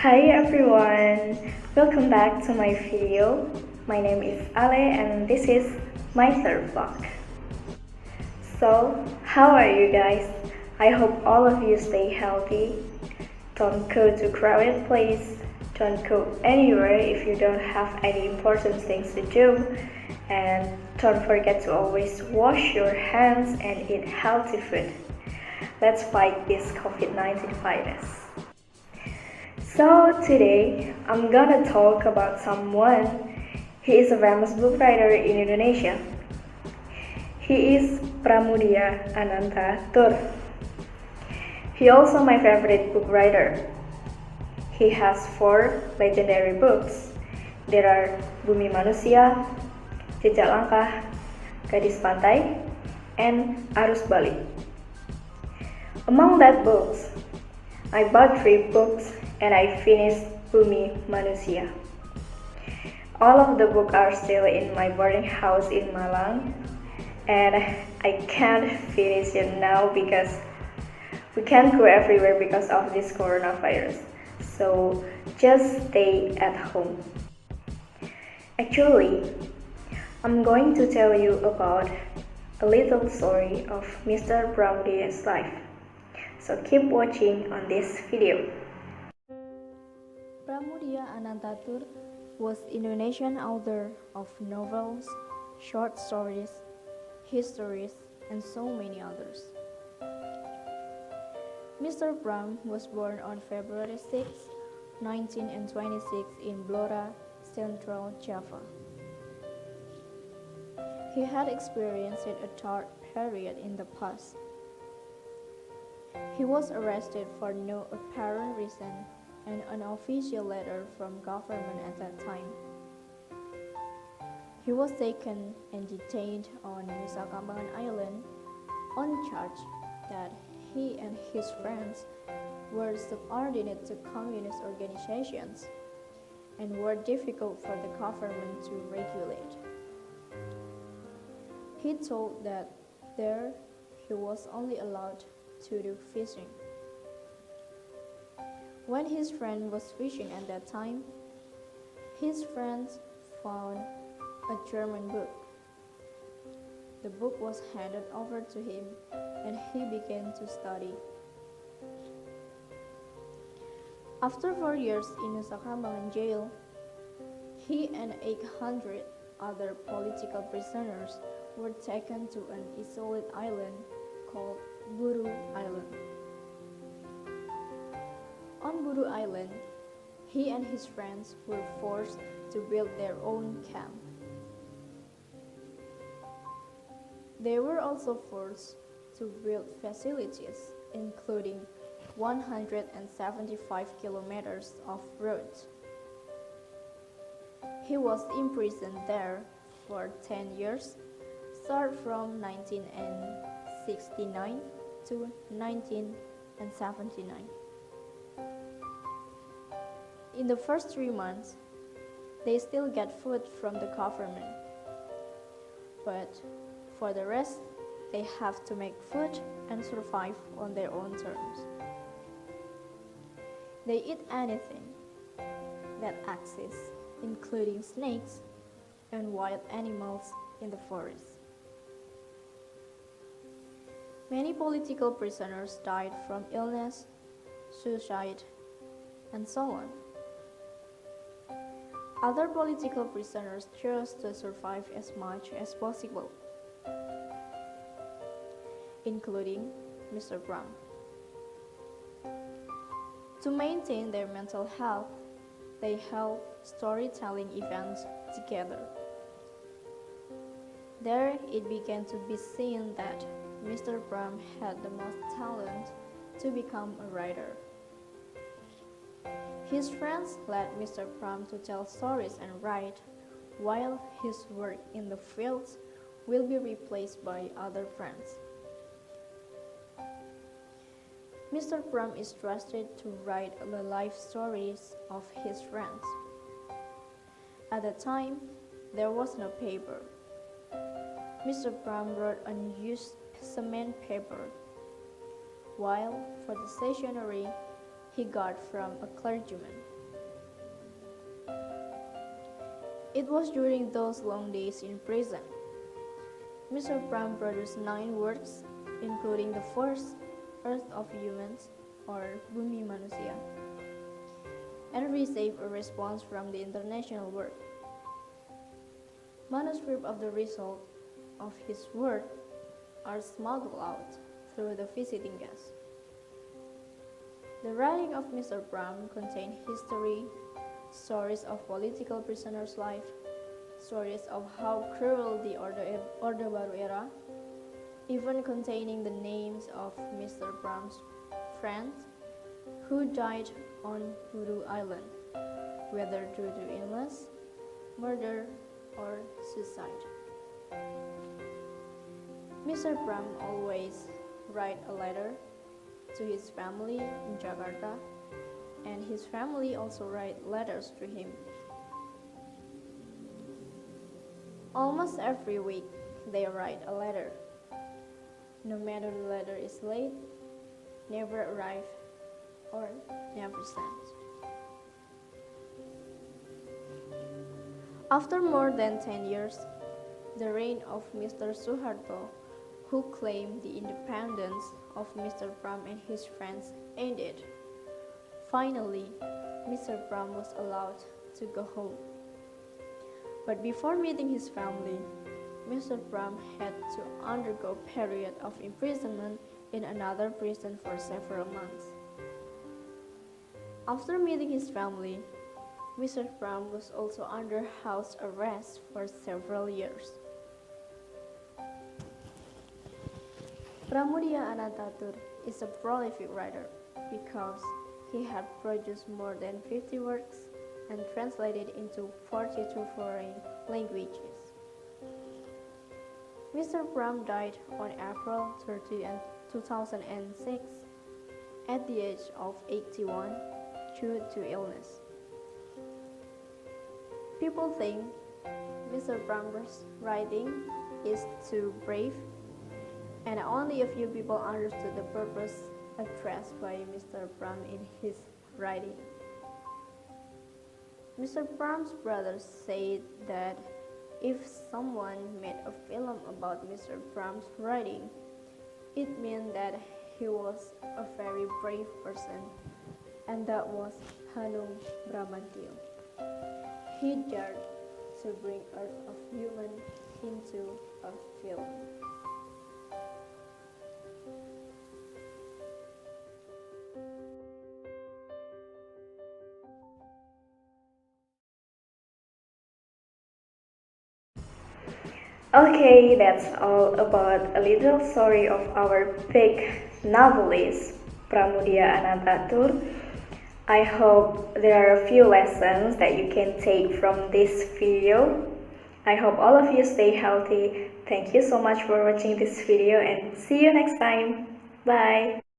Hi everyone, welcome back to my video. My name is Ale and this is my third vlog. So, how are you guys? I hope all of you stay healthy. Don't go to crowded place. Don't go anywhere if you don't have any important things to do. And don't forget to always wash your hands and eat healthy food. Let's fight this COVID-19 virus. So today I'm gonna talk about someone. He is a famous book writer in Indonesia. He is Pramoedya Ananta Toer. He also my favorite book writer. He has 4 legendary books. There are Bumi Manusia, Jejak Langkah, Gadis Pantai, and Arus Balik. Among that books, I bought 3 books and I finished Bumi Manusia. All of the books are still in my boarding house in Malang, and I can't finish it now because we can't go everywhere because of this coronavirus. So just stay at home. Actually, I'm going to tell you about a little story of Mr. Pramoedya's life. So keep watching on this video. Pramoedya Ananta Toer was Indonesian author of novels, short stories, histories, and so many others. Mr. Pram was born on February 6, 1926 in Blora, Central Java. He had experienced a dark period in the past. He was arrested for no apparent reason and an official letter from government at that time. He was taken and detained on Nusa Kambangan Island on charge that he and his friends were subordinate to communist organizations and were difficult for the government to regulate. He told that there he was only allowed to do fishing. When his friend was fishing at that time, his friends found a German book. The book was handed over to him and he began to study. After 4 years in Nusa Kambangan jail, he and 800 other political prisoners were taken to an isolated island called Buru Island. On Buru Island, he and his friends were forced to build their own camp. They were also forced to build facilities, including 175 kilometers of roads. He was imprisoned there for 10 years, starting from 1969 to 1979. In the first 3 months, they still get food from the government. But for the rest, they have to make food and survive on their own terms. They eat anything that exists, including snakes and wild animals in the forest. Many political prisoners died from illness, suicide, and so on. Other political prisoners chose to survive as much as possible, including Mr. Pram. To maintain their mental health, they held storytelling events together. There it began to be seen that Mr. Pram had the most talent to become a writer. His friends led Mr. Pram to tell stories and write, while his work in the fields will be replaced by other friends. Mr. Pram is trusted to write the life stories of his friends. At the time, there was no paper. Mr. Pram wrote on used cement paper, while for the stationery he got from a clergyman. It was during those long days in prison. Mr. Pram produced 9 works, including the first Earth of Humans, or Bumi Manusia, and received a response from the international world. Manuscripts of the result of his work are smuggled out through the visiting guests. The writing of Mr. Pram contained history, stories of political prisoners' life, stories of how cruel the Orde Baru era, even containing the names of Mr. Pram's friends who died on Voodoo Island, whether due to illness, murder, or suicide. Mr. Pram always write a letter to his family in Jakarta, and his family also write letters to him. Almost every week, they write a letter. No matter the letter is late, never arrive, or never sent. After more than 10 years, the reign of Mr. Suharto, who claimed the independence of Mr. Pram and his friends, ended. Finally, Mr. Pram was allowed to go home. But before meeting his family, Mr. Pram had to undergo a period of imprisonment in another prison for several months. After meeting his family, Mr. Pram was also under house arrest for several years. Pramoedya Ananta Toer is a prolific writer because he had produced more than 50 works and translated into 42 foreign languages. Mr. Pram died on April 30, 2006 at the age of 81 due to illness. People think Mr. Pram's writing is too brave, and only a few people understood the purpose addressed by Mr. Pram in his writing. Mr. Pram's brothers said that if someone made a film about Mr. Pram's writing, it meant that he was a very brave person, and that was Hanung Bramantio. He dared to bring Earth of Human into a film. Okay, that's all about a little story of our big novelist, Pramoedya Ananta Toer. I hope there are a few lessons that you can take from this video. I hope all of you stay healthy. Thank you so much for watching this video and see you next time. Bye!